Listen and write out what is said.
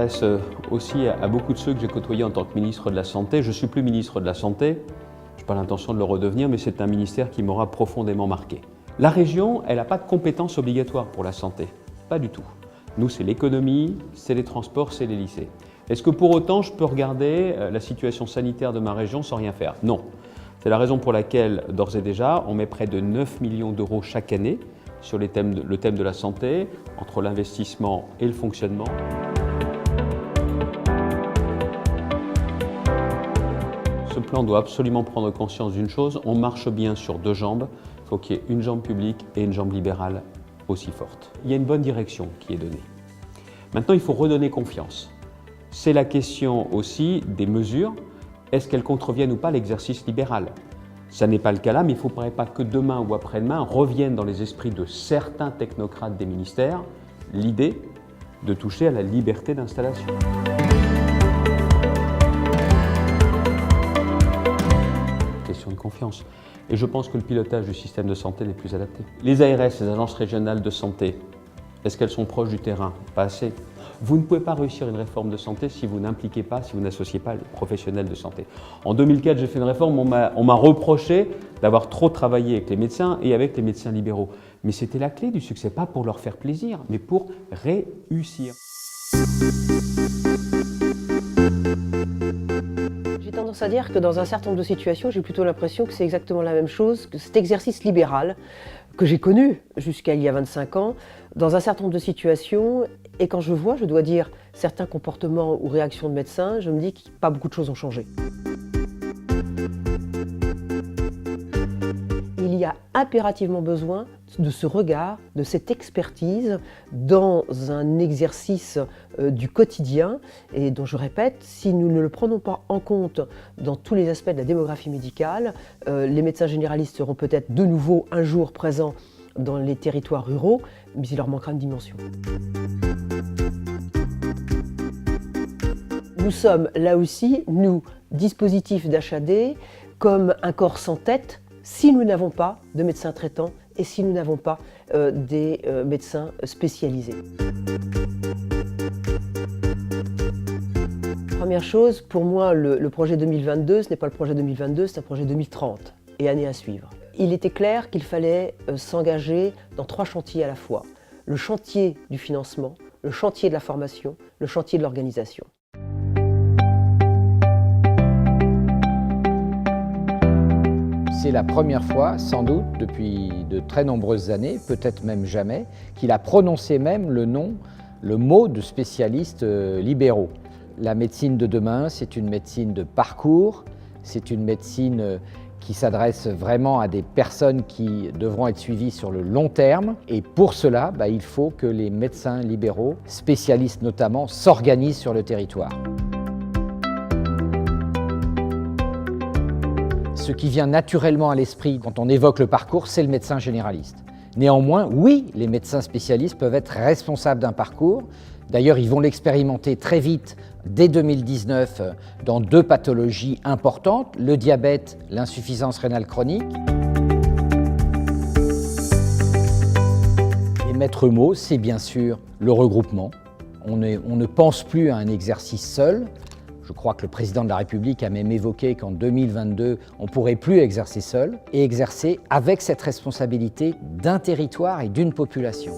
s'adresse aussi à beaucoup de ceux que j'ai côtoyés en tant que ministre de la Santé. Je ne suis plus ministre de la Santé, je n'ai pas l'intention de le redevenir, mais c'est un ministère qui m'aura profondément marqué. La région, elle n'a pas de compétences obligatoires pour la santé, pas du tout. Nous, c'est l'économie, c'est les transports, c'est les lycées. Est-ce que pour autant, je peux regarder la situation sanitaire de ma région sans rien faire? Non. C'est la raison pour laquelle, d'ores et déjà, on met près de 9 millions d'euros chaque année sur le thème de la santé, entre l'investissement et le fonctionnement. Ce plan doit absolument prendre conscience d'une chose, on marche bien sur deux jambes, il faut qu'il y ait une jambe publique et une jambe libérale aussi forte. Il y a une bonne direction qui est donnée. Maintenant, il faut redonner confiance. C'est la question aussi des mesures. Est-ce qu'elles contreviennent ou pas à l'exercice libéral? Ça n'est pas le cas là, mais il ne faudrait pas que demain ou après-demain revienne dans les esprits de certains technocrates des ministères l'idée de toucher à la liberté d'installation. Question de confiance. Et je pense que le pilotage du système de santé n'est plus adapté. Les ARS, les agences régionales de santé, est-ce qu'elles sont proches du terrain? Pas assez. Vous ne pouvez pas réussir une réforme de santé si vous n'impliquez pas, si vous n'associez pas les professionnels de santé. En 2004, j'ai fait une réforme, on m'a reproché d'avoir trop travaillé avec les médecins et avec les médecins libéraux. Mais c'était la clé du succès, pas pour leur faire plaisir, mais pour réussir. J'ai tendance à dire que dans un certain nombre de situations, j'ai plutôt l'impression que c'est exactement la même chose, que cet exercice libéral que j'ai connu jusqu'à il y a 25 ans, dans un certain nombre de situations, et quand je vois, je dois dire, certains comportements ou réactions de médecins, je me dis que pas beaucoup de choses ont changé. Il y a impérativement besoin de ce regard, de cette expertise dans un exercice du quotidien et dont je répète, si nous ne le prenons pas en compte dans tous les aspects de la démographie médicale, les médecins généralistes seront peut-être de nouveau un jour présents dans les territoires ruraux, mais il leur manquera une dimension. Nous sommes là aussi, nous, dispositifs d'HAD, comme un corps sans tête, si nous n'avons pas de médecins traitants et si nous n'avons pas des médecins spécialisés. Première chose, pour moi, le projet 2022, ce n'est pas le projet 2022, c'est un projet 2030 et année à suivre. Il était clair qu'il fallait s'engager dans 3 chantiers à la fois. Le chantier du financement, le chantier de la formation, le chantier de l'organisation. C'est la première fois, sans doute, depuis de très nombreuses années, peut-être même jamais, qu'il a prononcé même le mot de spécialistes libéraux. La médecine de demain, c'est une médecine de parcours, c'est une médecine qui s'adresse vraiment à des personnes qui devront être suivies sur le long terme. Et pour cela, il faut que les médecins libéraux, spécialistes notamment, s'organisent sur le territoire. Ce qui vient naturellement à l'esprit quand on évoque le parcours, c'est le médecin généraliste. Néanmoins, oui, les médecins spécialistes peuvent être responsables d'un parcours. D'ailleurs, ils vont l'expérimenter très vite, dès 2019, dans 2 pathologies importantes, le diabète, l'insuffisance rénale chronique. Et maître mot, c'est bien sûr le regroupement. On ne pense plus à un exercice seul. Je crois que le président de la République a même évoqué qu'en 2022, on ne pourrait plus exercer seul et exercer avec cette responsabilité d'un territoire et d'une population.